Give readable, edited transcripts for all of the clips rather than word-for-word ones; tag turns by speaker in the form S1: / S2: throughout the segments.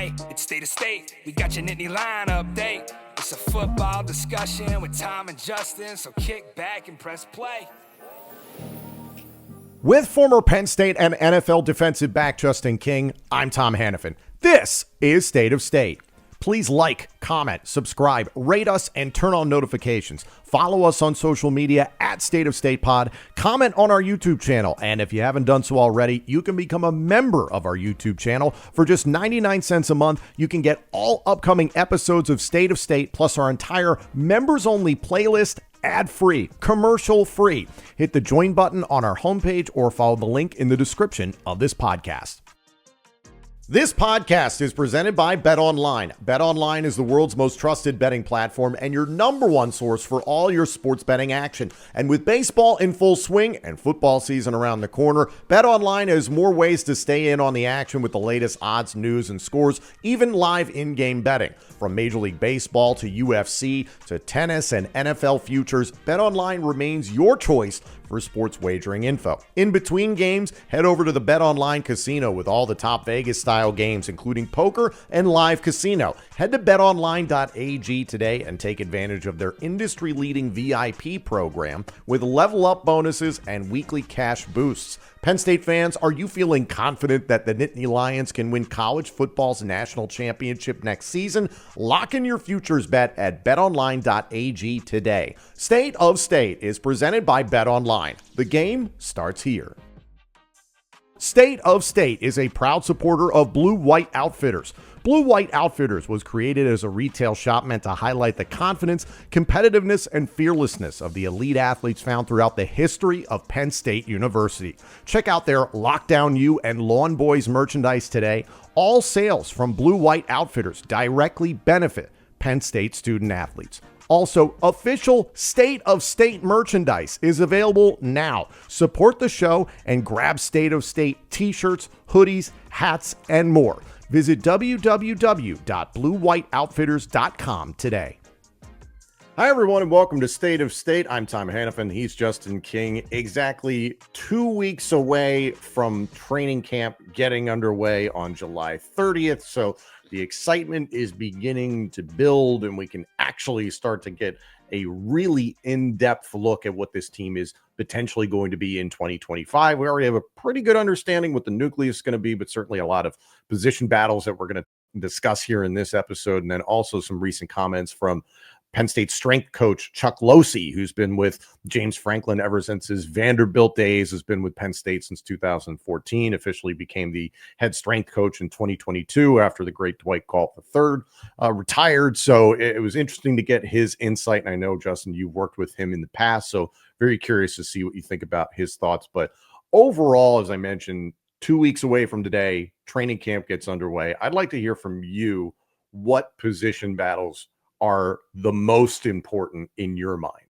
S1: Hey, it's State of State. We got your Nittany Line update. It's a football discussion with Tom and Justin, so kick back and press play.
S2: With former Penn State and NFL defensive back Justin King, I'm Tom Hannafin. This is State of State. Please like, comment, subscribe, rate us, and turn on notifications. Follow us on social media at State of State Pod. Comment on our YouTube channel. And if you haven't done so already, you can become a member of our YouTube channel. For just 99 cents a month, you can get all upcoming episodes of State of State, plus our entire members-only playlist, ad-free, commercial-free. Hit the join button on our homepage or follow the link in the description of this podcast. This podcast is presented by BetOnline. BetOnline is the world's most trusted betting platform and your number one source for all your sports betting action. And with baseball in full swing and football season around the corner, BetOnline has more ways to stay in on the action with the latest odds, news, and scores, even live in-game betting. From Major League Baseball to UFC to tennis and NFL futures, BetOnline remains your choice for sports wagering info. In between games, head over to the BetOnline Casino with all the top Vegas-style games, including poker and live casino. Head to betonline.ag today and take advantage of their industry-leading VIP program with level-up bonuses and weekly cash boosts. Penn State fans, are you feeling confident that the Nittany Lions can win college football's national championship next season? Lock in your futures bet at betonline.ag today. State of State is presented by BetOnline. The game starts here. State of State is a proud supporter of Blue White Outfitters. Blue White Outfitters was created as a retail shop meant to highlight the confidence, competitiveness, and fearlessness of the elite athletes found throughout the history of Penn State University. Check out their Lockdown U and Lawn Boys merchandise today. All sales from Blue White Outfitters directly benefit Penn State student athletes. Also, official State of State merchandise is available now. Support the show and grab State of State t-shirts, hoodies, hats, and more. Visit www.bluewhiteoutfitters.com today. Hi, everyone, and welcome to State of State. I'm Tom Hannafin. He's Justin King. Exactly 2 weeks away from training camp getting underway on July 30th. So the excitement is beginning to build, and we can actually start to get a really in-depth look at what this team is potentially going to be in 2025. We already have a pretty good understanding what the nucleus is going to be, but certainly a lot of position battles that we're going to discuss here in this episode, and then also some recent comments from Penn State strength coach Chuck Losey, who's been with James Franklin ever since his Vanderbilt days, has been with Penn State since 2014, officially became the head strength coach in 2022 after the great Dwight Galt III retired. So it was interesting to get his insight. And I know, Justin, you've worked with him in the past, so very curious to see what you think about his thoughts. But overall, as I mentioned, 2 weeks away from today, training camp gets underway. I'd like to hear from you what position battles are the most important in your mind.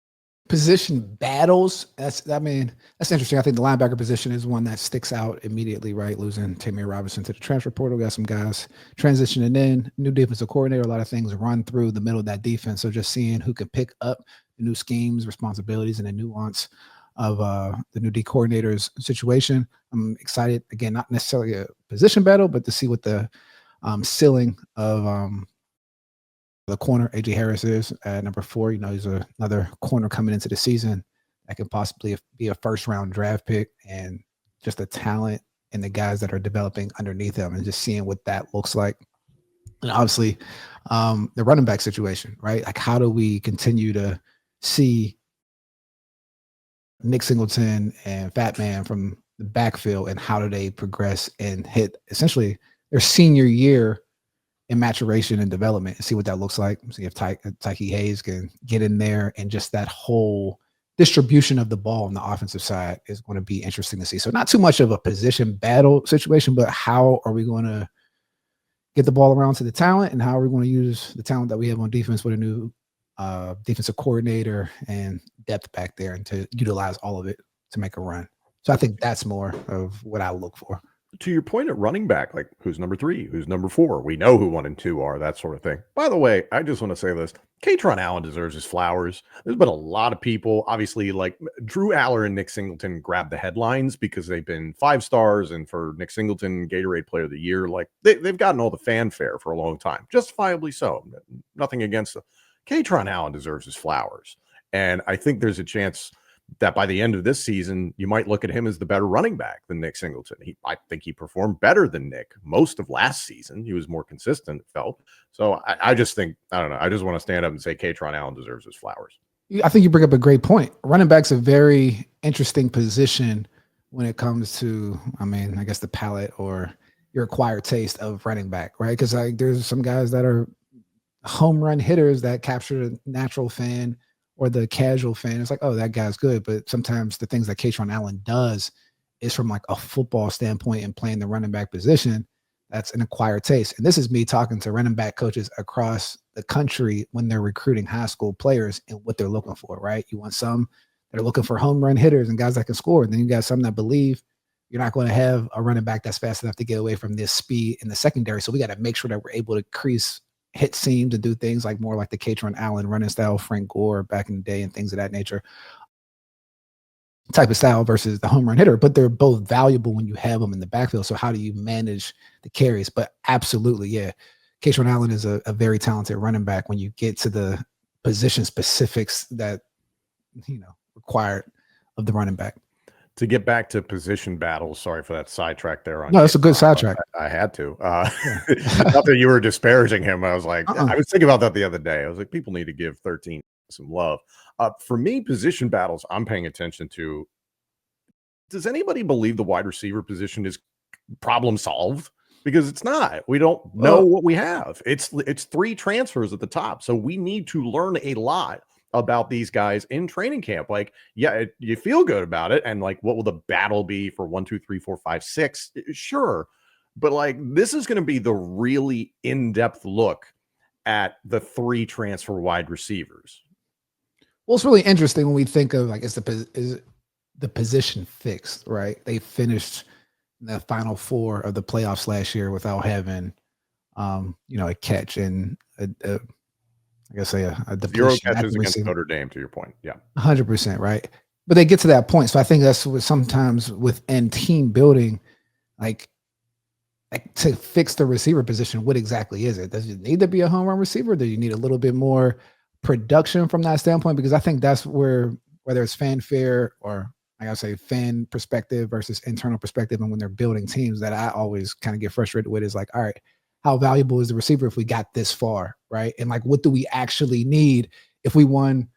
S3: Position battles. That's interesting. I think the linebacker position is one that sticks out immediately, right? Losing Tamir Robinson to the transfer portal. We got some guys transitioning in, new defensive coordinator, a lot of things run through the middle of that defense. So just seeing who can pick up the new schemes, responsibilities, and the nuance of the new D coordinator's situation. I'm excited, again, not necessarily a position battle, but to see what the ceiling of the corner AJ Harris is at number 4. You know, he's another corner coming into the season that can possibly be a first-round draft pick, and just the talent and the guys that are developing underneath him, and just seeing what that looks like. And obviously, the running back situation, right? Like, how do we continue to see Nick Singleton and Fat Man from the backfield, and how do they progress and hit essentially their senior year in maturation and development, and see what that looks like. See if Tyke Hayes can get in there, and just that whole distribution of the ball on the offensive side is going to be interesting to see. So not too much of a position battle situation, but how are we going to get the ball around to the talent, and how are we going to use the talent that we have on defense with a new defensive coordinator and depth back there, and to utilize all of it to make a run. So I think that's more of what I look for.
S2: To your point at running back, like who's number 3, who's number 4? We know who 1 and 2 are, that sort of thing. By the way, I just want to say this. Catron Allen deserves his flowers. There's been a lot of people, obviously, like Drew Allar and Nick Singleton grabbed the headlines because they've been 5 stars, and for Nick Singleton, Gatorade Player of the Year, like they've gotten all the fanfare for a long time, justifiably so. Nothing against them. Catron Allen deserves his flowers. And I think there's a chance that by the end of this season, you might look at him as the better running back than Nick Singleton. I think he performed better than Nick most of last season. He was more consistent, it felt. So I just think, I don't know. I just want to stand up and say Catron Allen deserves his flowers.
S3: I think you bring up a great point. Running back's a very interesting position when it comes to, I guess the palate or your acquired taste of running back, right? Because there's some guys that are home run hitters that capture the natural fan or the casual fan. It's like, oh, that guy's good. But sometimes the things that Catron Allen does is from like a football standpoint and playing the running back position. That's an acquired taste. And this is me talking to running back coaches across the country when they're recruiting high school players and what they're looking for, right? You want some that are looking for home run hitters and guys that can score. And then you got some that believe you're not going to have a running back that's fast enough to get away from this speed in the secondary. So we got to make sure that we're able to increase hit seam to do things like more like the Catron Allen running style, Frank Gore back in the day and things of that nature type of style versus the home run hitter, but they're both valuable when you have them in the backfield. So how do you manage the carries? But absolutely, yeah. Catron Allen is a very talented running back when you get to the position specifics that, required of the running back.
S2: To get back to position battles, sorry for that sidetrack there.
S3: No, it's a good sidetrack.
S2: I had to. Not that you were disparaging him. I was like, I was thinking about that the other day. I was like, people need to give 13 some love. For me, position battles I'm paying attention to. Does anybody believe the wide receiver position is problem solved? Because it's not. We don't know what we have. It's 3 transfers at the top. So we need to learn a lot about these guys in training camp. Like, yeah, you feel good about it. And like, what will the battle be for 1, 2, 3, 4, 5, 6? Sure. But like, this is going to be the really in-depth look at the 3 transfer wide receivers.
S3: Well, it's really interesting when we think of like, is the position fixed, right? They finished the final 4 of the playoffs last year without having, a catch and a
S2: 0 catches against Notre Dame, to your point. Yeah.
S3: 100%. Right. But they get to that point. So I think that's what sometimes within team building, like to fix the receiver position, what exactly is it? Does it need to be a home run receiver? Do you need a little bit more production from that standpoint? Because I think that's where, whether it's fanfare or fan perspective versus internal perspective, and when they're building teams, that I always kind of get frustrated with is like, all right, how valuable is the receiver if we got this far, right? And like, what do we actually need if we won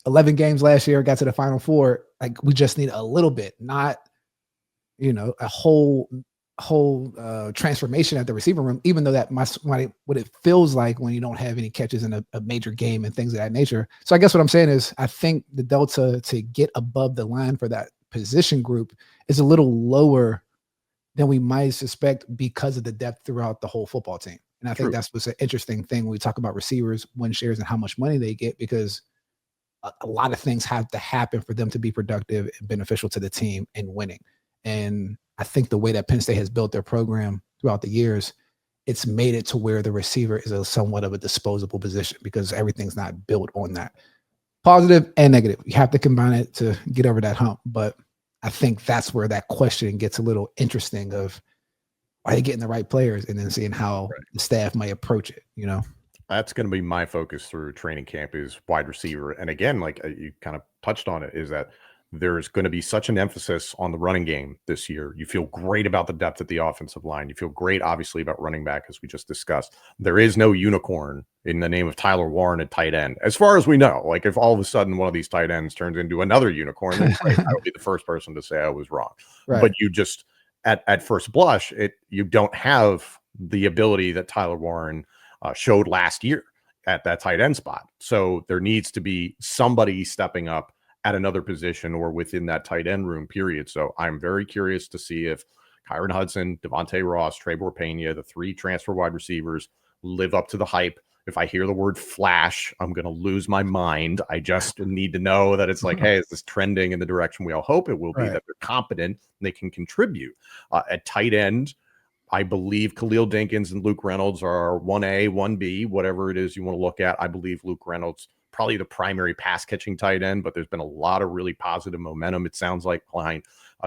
S3: 11 games last year, got to the Final Four? Like, we just need a little bit, not, a whole transformation at the receiver room, even though that what it feels like when you don't have any catches in a major game and things of that nature. So I guess what I'm saying is I think the delta to get above the line for that position group is a little lower than we might suspect because of the depth throughout the whole football team. And I think that's what's an interesting thing when we talk about receivers, win shares, and how much money they get, because a lot of things have to happen for them to be productive and beneficial to the team and winning. And I think the way that Penn State has built their program throughout the years, it's made it to where the receiver is a somewhat of a disposable position because everything's not built on that. Positive and negative. You have to combine it to get over that hump. But I think that's where that question gets a little interesting of, are they getting the right players? And then seeing how the staff may approach it,
S2: That's going to be my focus through training camp is wide receiver. And again, like you kind of touched on it, is that there's going to be such an emphasis on the running game this year. You feel great about the depth at the offensive line. You feel great, obviously, about running back, as we just discussed. There is no unicorn in the name of Tyler Warren at tight end, as far as we know. Like, if all of a sudden one of these tight ends turns into another unicorn, then great. I would be the first person to say I was wrong. Right. But you just, at first blush, you don't have the ability that Tyler Warren showed last year at that tight end spot. So there needs to be somebody stepping up at another position or within that tight end room, period. So I'm very curious to see if Kyron Hudson, Devontae Ross, Trebor Pena, the 3 transfer wide receivers, live up to the hype If I hear the word flash, I'm going to lose my mind. I just need to know that it's like, hey, is this trending in the direction we all hope it will be,
S3: Right.
S2: that they're competent and they can contribute. At tight end, I believe Khalil Dinkins and Luke Reynolds are 1A, 1B, whatever it is you want to look at. I believe Luke Reynolds probably the primary pass catching tight end, but there's been a lot of really positive momentum, it sounds like, behind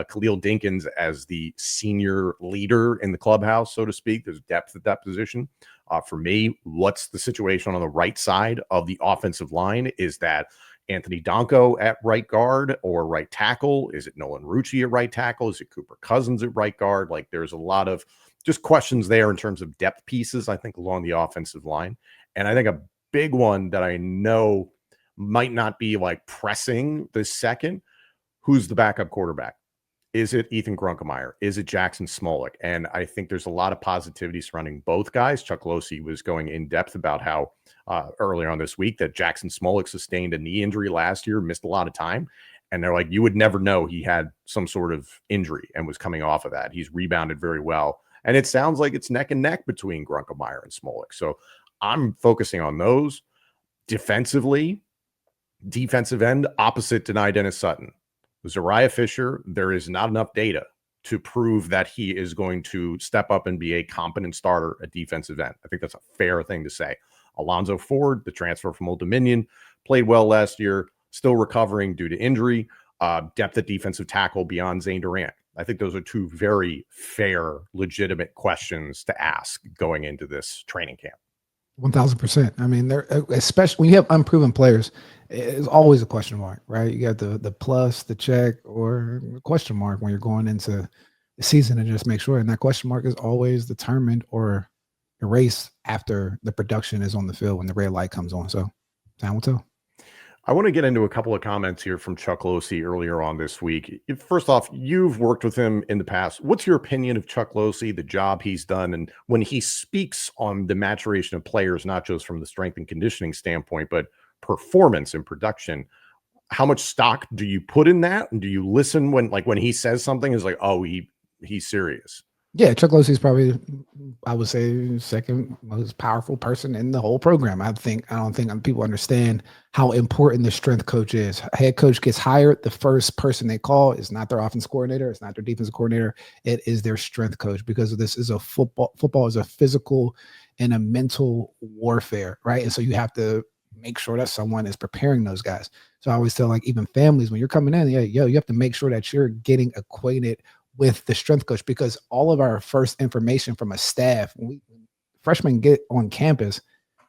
S2: Khalil Dinkins as the senior leader in the clubhouse, so to speak. There's depth at that position. For me, what's the situation on the right side of the offensive line? Is that Anthony Donko at right guard or right tackle? Is it Nolan Rucci at right tackle? Is it Cooper Cousins at right guard? Like, there's a lot of just questions there in terms of depth pieces, I think, along the offensive line. And I think a big one that I know might not be like pressing this second, who's the backup quarterback? Is it Ethan Grunkemeyer? Is it Jackson Smolik? And I think there's a lot of positivity surrounding both guys. Chuck Losey was going in depth about how earlier on this week that Jackson Smolik sustained a knee injury last year, missed a lot of time. And they're like, you would never know he had some sort of injury and was coming off of that. He's rebounded very well. And it sounds like it's neck and neck between Grunkemeyer and Smolik. So I'm focusing on those. Defensively, defensive end, opposite Denai Dennis Sutton. Zariah Fisher, there is not enough data to prove that he is going to step up and be a competent starter at defensive end. I think that's a fair thing to say. Alonzo Ford, the transfer from Old Dominion, played well last year, still recovering due to injury. Depth at defensive tackle beyond Zane Durant. I think those are two very fair, legitimate questions to ask going into this training camp.
S3: 1,000%. I mean, they're especially when you have unproven players, it's always a question mark, right? You got the plus, the check, or the question mark when you're going into the season, and just make sure. And that question mark is always determined or erased after the production is on the field when the red light comes on. So time will tell.
S2: I want to get into a couple of comments here from Chuck Losey earlier on this week. First off, you've worked with him in the past. What's your opinion of Chuck Losey, the job he's done, and when he speaks on the maturation of players, not just from the strength and conditioning standpoint, but performance and production? How much stock do you put in that? And do you listen when he says something is like, oh, he's serious?
S3: Yeah, Chuck Losey is probably, I would say, second most powerful person in the whole program. I don't think people understand how important the strength coach is. Head coach gets hired. The first person they call is not their offensive coordinator. It's not their defensive coordinator. It is their strength coach, because this is a football is a physical and a mental warfare, right? And so you have to make sure that someone is preparing those guys. So I always tell, like, even families, when you're coming in, you have to make sure that you're getting acquainted with the strength coach, because all of our first information from a staff, when freshmen get on campus,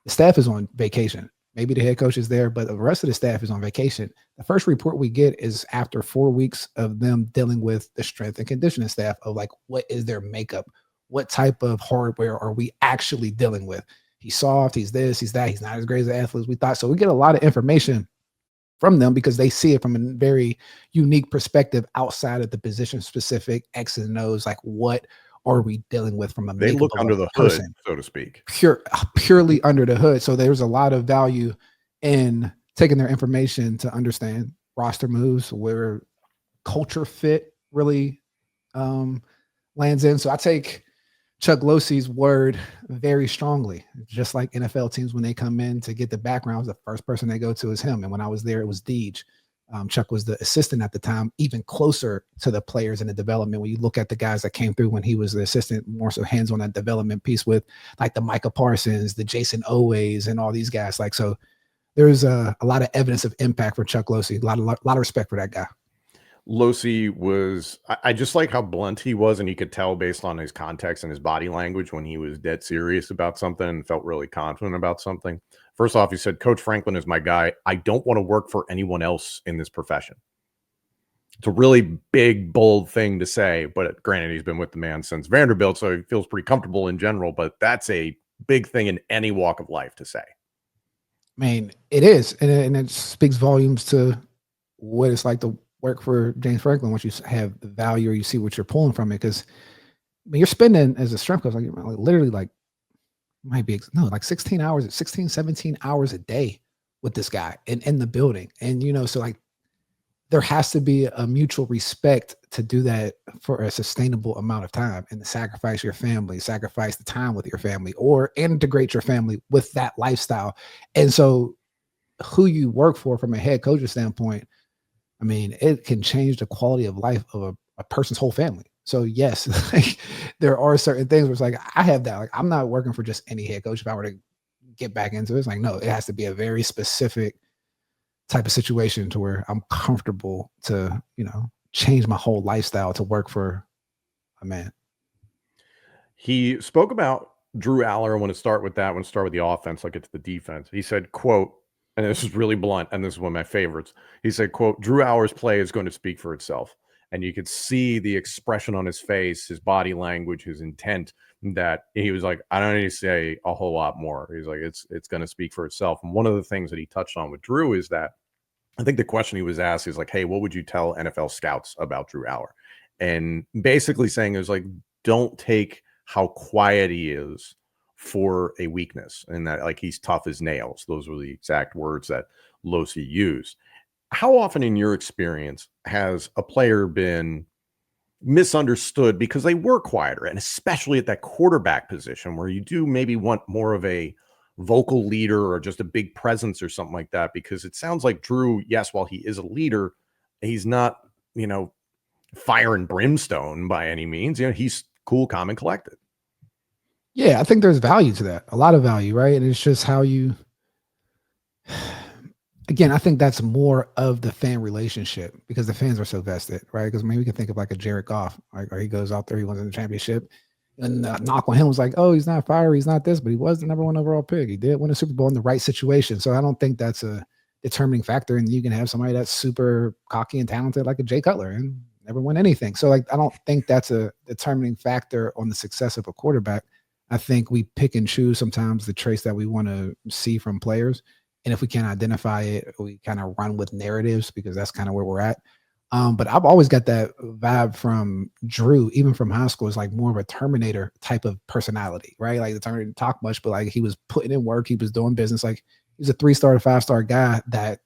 S3: the staff is on vacation. Maybe the head coach is there, but the rest of the staff is on vacation. The first report we get is after 4 weeks of them dealing with the strength and conditioning staff of, like, what is their makeup? What type of hardware are we actually dealing with? He's soft, he's this, he's that, he's not as great as an athlete as we thought. So we get a lot of information from them because they see it from a very unique perspective outside of the position specific X and O's. Like, what are we dealing with from a
S2: They look under the hood, so to speak,
S3: purely under the hood. So there's a lot of value in taking their information to understand roster moves, where culture fit really lands in. So I take Chuck Losey's word very strongly. Just like NFL teams, when they come in to get the backgrounds, the first person they go to is him. And when I was there, it was Deej. Chuck was the assistant at the time, even closer to the players in the development. When you look at the guys that came through when he was the assistant, more so hands on that development piece with, like, the Micah Parsons, the Jason Oways, and all these guys. Like, so there's a lot of evidence of impact for Chuck Losey. A lot of respect for that guy.
S2: Losey was, I just like how blunt he was, and you could tell based on his context and his body language when he was dead serious about something and felt really confident about something. First off, he said, Coach Franklin is my guy. I don't want to work for anyone else in this profession. It's a really big, bold thing to say, but granted, he's been with the man since Vanderbilt, so he feels pretty comfortable in general, but that's a big thing in any walk of life to say.
S3: I mean, it is, and it speaks volumes to what it's like to work for James Franklin once you have the value or you see what you're pulling from it. Because when you're spending as a strength coach, like literally, like, might be like 16 hours, 16, 17 hours a day with this guy in the building. And, so, like, there has to be a mutual respect to do that for a sustainable amount of time, and to sacrifice your family, sacrifice the time with your family, or integrate your family with that lifestyle. And so who you work for from a head coach's standpoint, I mean, it can change the quality of life of a person's whole family. So yes, like, there are certain things where it's like, I have that. Like, I'm not working for just any head coach. If I were to get back into it, it's like, no, it has to be a very specific type of situation to where I'm comfortable to, change my whole lifestyle to work for a man.
S2: He spoke about Drew Allar. I want to start with that. I want to start with the offense. I'll get to the defense. He said, quote, and this is really blunt, and this is one of my favorites. He said, quote, Drew Allar's play is going to speak for itself. And you could see the expression on his face, his body language, his intent, that he was like, I don't need to say a whole lot more. He's like, it's going to speak for itself. And one of the things that he touched on with Drew is that I think the question he was asked is like, hey, what would you tell NFL scouts about Drew Allar? And basically saying is like, don't take how quiet he is for a weakness, and that like he's tough as nails. Those were the exact words that Losey used. How often in your experience has a player been misunderstood because they were quieter, and especially at that quarterback position where you do maybe want more of a vocal leader or just a big presence or something like that? Because it sounds like Drew, yes, while he is a leader, he's not, fire and brimstone by any means. He's cool, calm, and collected.
S3: Yeah, I think there's value to that, a lot of value, right? And it's just how you, again, I think that's more of the fan relationship, because the fans are so vested, right? Because maybe we can think of like a Jared Goff, right? Or he goes out there, he wins in the championship, and knock on him was like, oh, he's not fire, he's not this, but he was the number 1 overall pick. He did win a Super Bowl in the right situation. So I don't think that's a determining factor. And you can have somebody that's super cocky and talented like a Jay Cutler and never win anything. So like, I don't think that's a determining factor on the success of a quarterback. I think we pick and choose sometimes the traits that we want to see from players. And if we can't identify it, we kind of run with narratives, because that's kind of where we're at. But I've always got that vibe from Drew, even from high school. Is like more of a Terminator type of personality, right? Like the Terminator didn't talk much, but like he was putting in work, he was doing business. Like he was a 3-star to 5-star guy that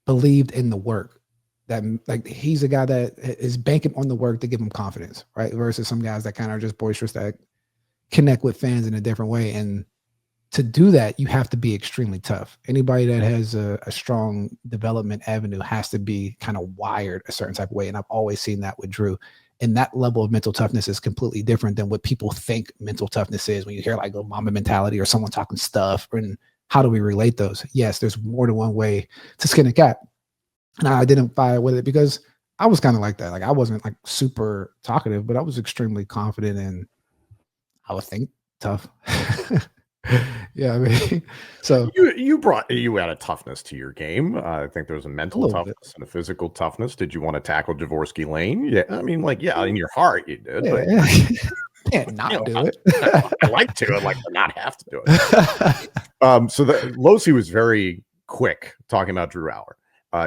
S3: believed in the work. That like he's a guy that is banking on the work to give him confidence, right? Versus some guys that kind of are just boisterous, that connect with fans in a different way. And to do that, you have to be extremely tough. Anybody that has a strong development avenue has to be kind of wired a certain type of way. And I've always seen that with Drew. And that level of mental toughness is completely different than what people think mental toughness is when you hear like a Mamba mentality or someone talking stuff. And how do we relate those? Yes, there's more than one way to skin a cat. And I identify with it because I was kind of like that. Like I wasn't like super talkative, but I was extremely confident and I would think tough. Yeah, I mean, so
S2: you had a toughness to your game. I think there was a mental toughness and a physical toughness. Did you want to tackle Jaworski Lane? Yeah, I mean, like, yeah, in your heart you did.
S3: Yeah,
S2: but
S3: can't not do it.
S2: I like to. I'd like to not have to do it. So Losey was very quick talking about Drew Allar.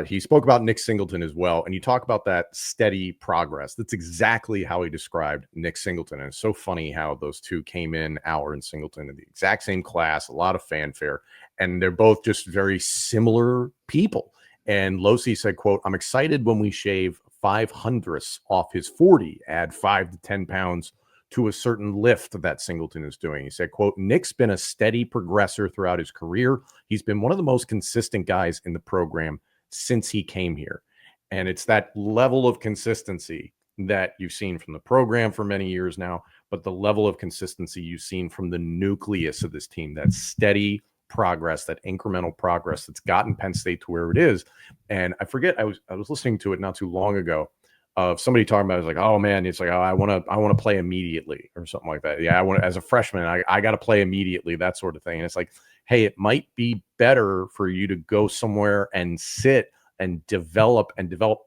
S2: He spoke about Nick Singleton as well, and you talk about that steady progress. That's exactly how he described Nick Singleton. And it's so funny how those two came in, Allar and Singleton, in the exact same class, a lot of fanfare, and they're both just very similar people. And Losey said, quote, I'm excited when we shave 5/100ths off his 40, add 5 to 10 pounds to a certain lift that Singleton is doing. He said, quote, Nick's been a steady progressor throughout his career. He's been one of the most consistent guys in the program since he came here. And it's that level of consistency that you've seen from the program for many years now, but the level of consistency you've seen from the nucleus of this team, that steady progress, that incremental progress that's gotten Penn State to where it is. And I forget, I was listening to it not too long ago of somebody talking about it. It's like, oh man, it's like, oh, I want to play immediately or something like that. Yeah, I want, as a freshman, I got to play immediately, that sort of thing. And it's like, hey, it might be better for you to go somewhere and sit and develop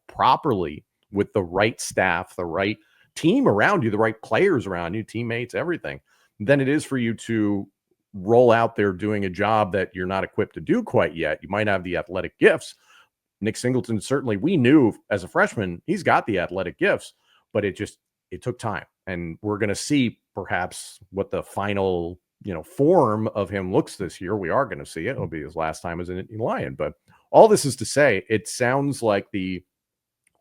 S2: properly with the right staff, the right team around you, the right players around you, teammates, everything, than it is for you to roll out there doing a job that you're not equipped to do quite yet. You might have the athletic gifts. Nick Singleton, certainly we knew as a freshman, he's got the athletic gifts, but it took time. And we're going to see perhaps what the final form of him looks this year. We are going to see it. It'll be his last time as an Nittany Lion, but all this is to say, it sounds like the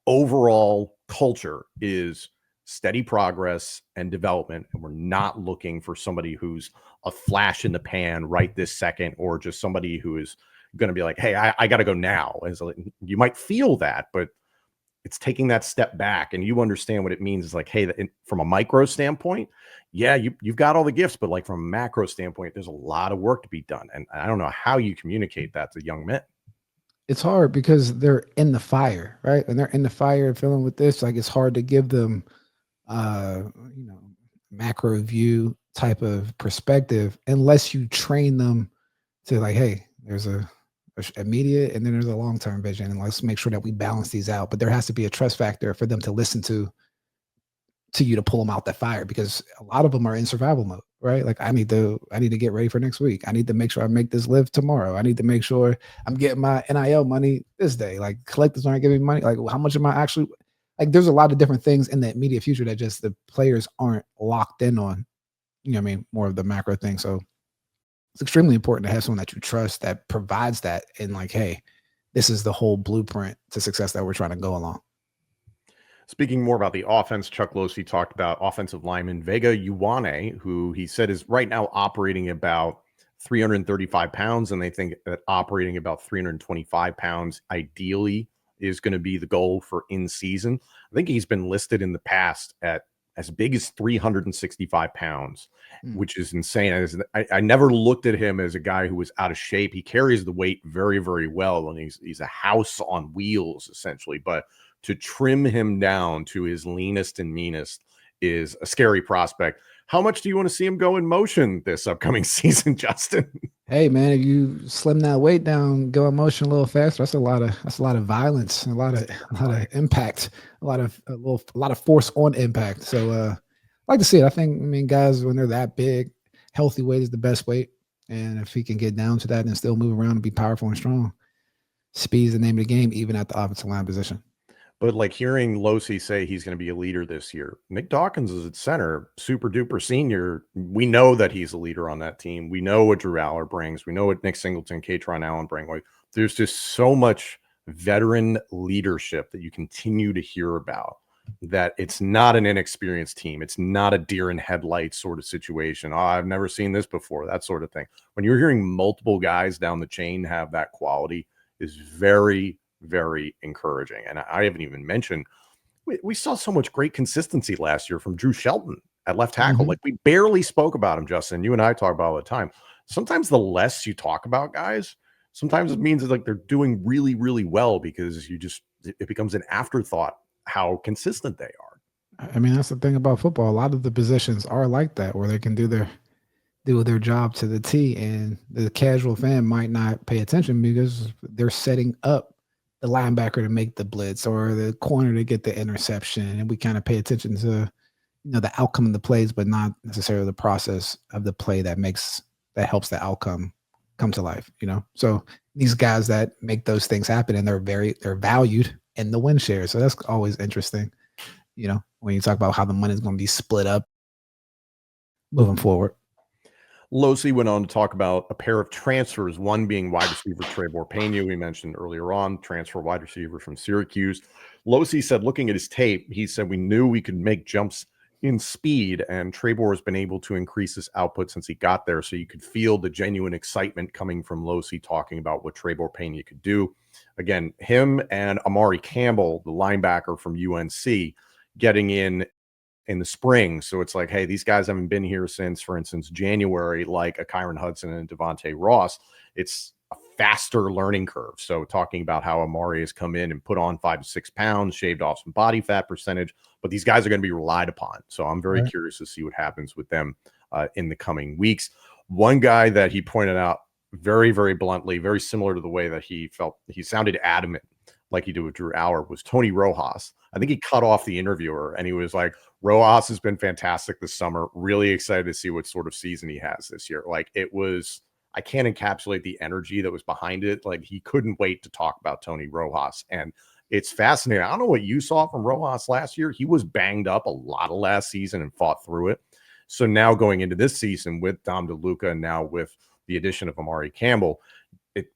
S2: overall culture is steady progress and development, and we're not looking for somebody who's a flash in the pan right this second, or just somebody who is going to be like, hey, I got to go now. And so you might feel that, but it's taking that step back, and you understand what it means. It's like, hey, from a micro standpoint, yeah, you've got all the gifts, but like from a macro standpoint, there's a lot of work to be done. And I don't know how you communicate that to young men.
S3: It's hard because they're in the fire, right? And they're in the fire feeling with this. Like, it's hard to give them, you know, macro view type of perspective unless you train them to like, hey, there's a immediate and then there's a long-term vision, and let's make sure that we balance these out. But there has to be a trust factor for them to listen to you to pull them out that fire, because a lot of them are in survival mode, right? Like, I need to get ready for next week. I need to make sure I make this live tomorrow. I need to make sure I'm getting my NIL money this day. Like, collectives aren't giving me money. Like, how much am I actually, like, there's a lot of different things in the immediate future that just the players aren't locked in on, you know what I mean? More of the macro thing. So it's extremely important to have someone that you trust that provides that, and like, hey, this is the whole blueprint to success that we're trying to go along.
S2: Speaking more about the offense, Chuck Losey talked about offensive lineman Vega Yuane, who he said is right now operating about 335 pounds, and they think that operating about 325 pounds ideally is going to be the goal for in season. I think he's been listed in the past at as big as 365 pounds, which is insane. I never looked at him as a guy who was out of shape. He carries the weight very, very well, and he's a house on wheels, essentially. But to trim him down to his leanest and meanest is a scary prospect. How much do you want to see him go in motion this upcoming season, Justin?
S3: Hey man, if you slim that weight down, go in motion a little faster, that's a lot of violence, a lot of impact, a lot of force on impact. So I like to see it. I mean, guys, when they're that big, healthy weight is the best weight. And if he can get down to that and still move around and be powerful and strong, speed is the name of the game, even at the offensive line position.
S2: But like hearing Losey say he's going to be a leader this year, Nick Dawkins is at center, super duper senior. We know that he's a leader on that team. We know what Drew Allar brings. We know what Nick Singleton, Katron Allen bring. Like, there's just so much veteran leadership that you continue to hear about, that it's not an inexperienced team. It's not a deer in headlights sort of situation. Oh, I've never seen this before, that sort of thing. When you're hearing multiple guys down the chain have that quality, is very, very encouraging. And I haven't even mentioned, we saw so much great consistency last year from Drew Shelton at left tackle. Like, we barely spoke about him, Justin. You and I talk about all the time. Sometimes the less you talk about guys, sometimes it means like they're doing really, really well, because it becomes an afterthought how consistent they are.
S3: I mean, that's the thing about football. A lot of the positions are like that, where they can do their job to the T, and the casual fan might not pay attention because they're setting up the linebacker to make the blitz or the corner to get the interception. And we kind of pay attention to, the outcome of the plays, but not necessarily the process of the play that helps the outcome come to life, So these guys that make those things happen, and they're valued in the win share. So that's always interesting, when you talk about how the money is going to be split up moving forward.
S2: Losey went on to talk about a pair of transfers, one being wide receiver Trebor Pena, we mentioned earlier on, transfer wide receiver from Syracuse. Losey said, looking at his tape, he said, we knew we could make jumps in speed, and Trebor has been able to increase his output since he got there. So you could feel the genuine excitement coming from Losey talking about what Trebor Pena could do. Again, him and Amare Campbell, the linebacker from UNC, getting in the spring. So it's like, hey, these guys haven't been here since, for instance, January, like a Kyron Hudson and Devontae Ross. It's a faster learning curve. So talking about how Amare has come in and put on 5 to 6 pounds, shaved off some body fat percentage, but these guys are going to be relied upon. So I'm very curious to see what happens with them in the coming weeks. One guy that he pointed out very, very bluntly, very similar to the way that he sounded adamant, like he did with Drew Allar, was Tony Rojas. I think he cut off the interviewer and he was like, Rojas has been fantastic this summer. Really excited to see what sort of season he has this year. Like, it was, I can't encapsulate the energy that was behind it. Like, he couldn't wait to talk about Tony Rojas. And it's fascinating. I don't know what you saw from Rojas last year. He was banged up a lot of last season and fought through it. So now going into this season with Dom DeLuca and now with the addition of Amare Campbell,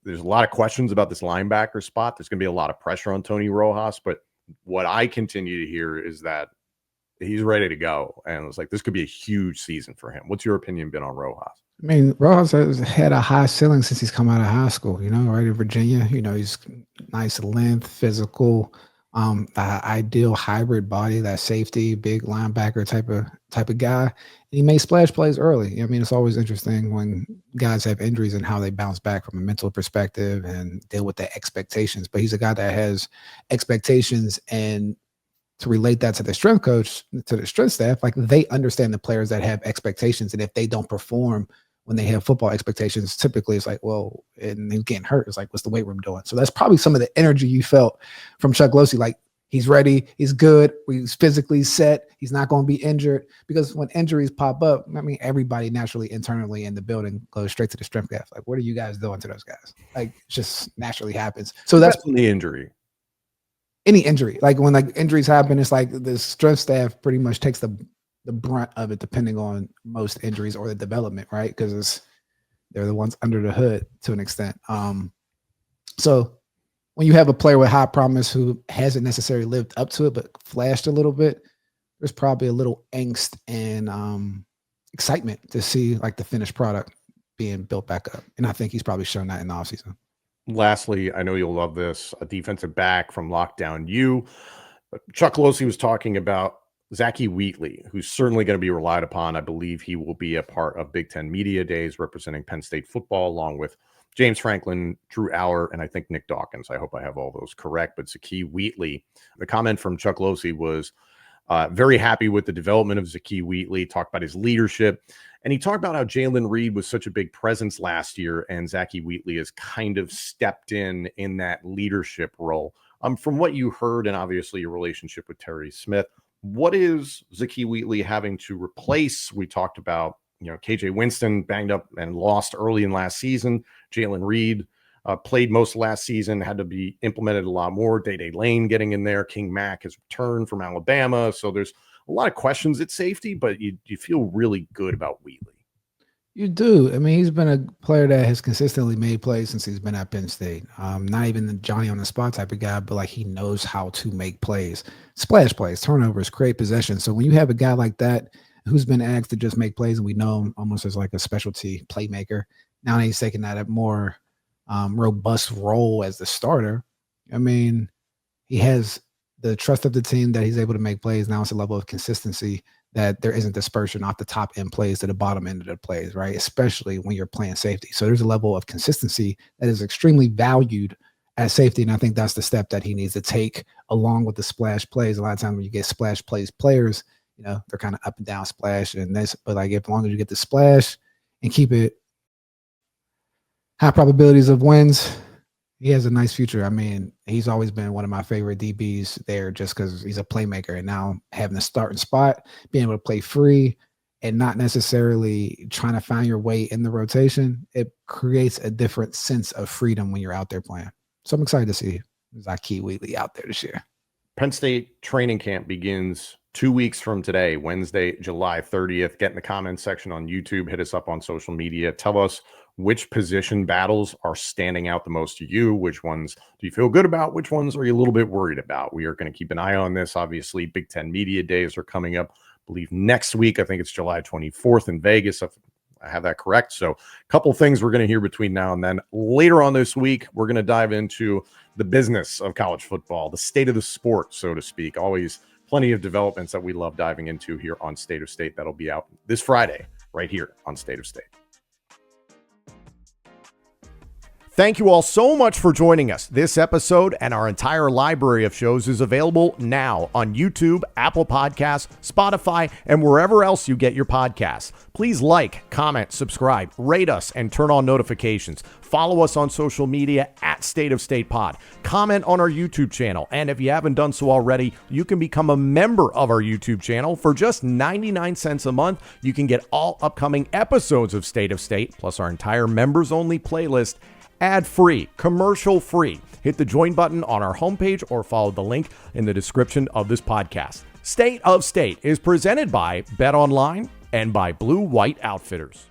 S2: there's a lot of questions about this linebacker spot. There's going to be a lot of pressure on Tony Rojas, but what I continue to hear is that he's ready to go. And it's like, this could be a huge season for him. What's your opinion been on Rojas?
S3: I mean, Rojas has had a high ceiling since he's come out of high school, right in Virginia. He's nice length, physical, the ideal hybrid body, that safety, big linebacker type of guy. He made splash plays early. I mean, it's always interesting when guys have injuries and how they bounce back from a mental perspective and deal with the expectations. But he's a guy that has expectations, and to relate that to the strength coach, to the strength staff, like they understand the players that have expectations. And if they don't perform when they have football expectations, typically it's like, well, and he's getting hurt. It's like, what's the weight room doing? So that's probably some of the energy you felt from Chuck Losey. Like, he's ready, he's good, he's physically set, he's not going to be injured. Because when injuries pop up, I mean, everybody naturally internally in the building goes straight to the strength staff. Like, what are you guys doing to those guys? Like, it just naturally happens. So that's
S2: the injury.
S3: Any injury, like when injuries happen, it's like the strength staff pretty much takes the brunt of it, depending on most injuries or the development, right? Because they're the ones under the hood to an extent. So when you have a player with high promise who hasn't necessarily lived up to it, but flashed a little bit, there's probably a little angst and excitement to see like the finished product being built back up. And I think he's probably shown that in the offseason.
S2: Lastly, I know you'll love this, a defensive back from Lockdown U. Chuck Losey was talking about Zachy Wheatley, who's certainly going to be relied upon. I believe he will be a part of Big Ten Media Days representing Penn State football, along with James Franklin, Drew Allar, and I think Nick Dawkins. I hope I have all those correct. But Zachy Wheatley, the comment from Chuck Losey was very happy with the development of Zachy Wheatley, talked about his leadership. And he talked about how Jalen Reed was such a big presence last year, and Zachy Wheatley has kind of stepped in that leadership role. From what you heard, and obviously your relationship with Terry Smith, what is Zachy Wheatley having to replace? We talked about, KJ Winston banged up and lost early in last season. Jalen Reed played most last season, had to be implemented a lot more. Day Lane getting in there. King Mack has returned from Alabama. So there's a lot of questions at safety, but you feel really good about Wheatley.
S3: You do. I mean, he's been a player that has consistently made plays since he's been at Penn State. Not even the Johnny on the spot type of guy, but like he knows how to make plays, splash plays, turnovers, create possession. So when you have a guy like that who's been asked to just make plays, and we know him almost as like a specialty playmaker, now he's taking that a more robust role as the starter. I mean, he has the trust of the team that he's able to make plays. Now it's a level of consistency that there isn't dispersion off the top end plays to the bottom end of the plays, right? Especially when you're playing safety. So there's a level of consistency that is extremely valued at safety. And I think that's the step that he needs to take along with the splash plays. A lot of times when you get splash plays players, they're kind of up and down splash. But like, as long as you get the splash and keep it high probabilities of wins, he has a nice future. I mean, he's always been one of my favorite DBs there just because he's a playmaker. And now having a starting spot, being able to play free and not necessarily trying to find your way in the rotation, it creates a different sense of freedom when you're out there playing. So I'm excited to see Zachy Wheatley out there this year.
S2: Penn State training camp begins 2 weeks from today, Wednesday, July 30th. Get in the comments section on YouTube. Hit us up on social media. Tell us which position battles are standing out the most to you. Which ones do you feel good about? Which ones are you a little bit worried about? We are going to keep an eye on this. Obviously, Big Ten Media Days are coming up, I believe, next week. I think it's July 24th in Vegas, if I have that correct. So a couple things we're going to hear between now and then. Later on this week, we're going to dive into the business of college football, the state of the sport, so to speak. Always plenty of developments that we love diving into here on State of State. That'll be out this Friday right here on State of State.
S4: Thank you all so much for joining us. This episode and our entire library of shows is available now on YouTube, Apple Podcasts, Spotify, and wherever else you get your podcasts. Please like, comment, subscribe, rate us, and turn on notifications. Follow us on social media at State of State Pod. Comment on our YouTube channel. And if you haven't done so already, you can become a member of our YouTube channel for just 99 cents a month. You can get all upcoming episodes of State of State, plus our entire members-only playlist, ad-free, commercial-free. Hit the join button on our homepage or follow the link in the description of this podcast. State of State is presented by Bet Online and by Blue White Outfitters.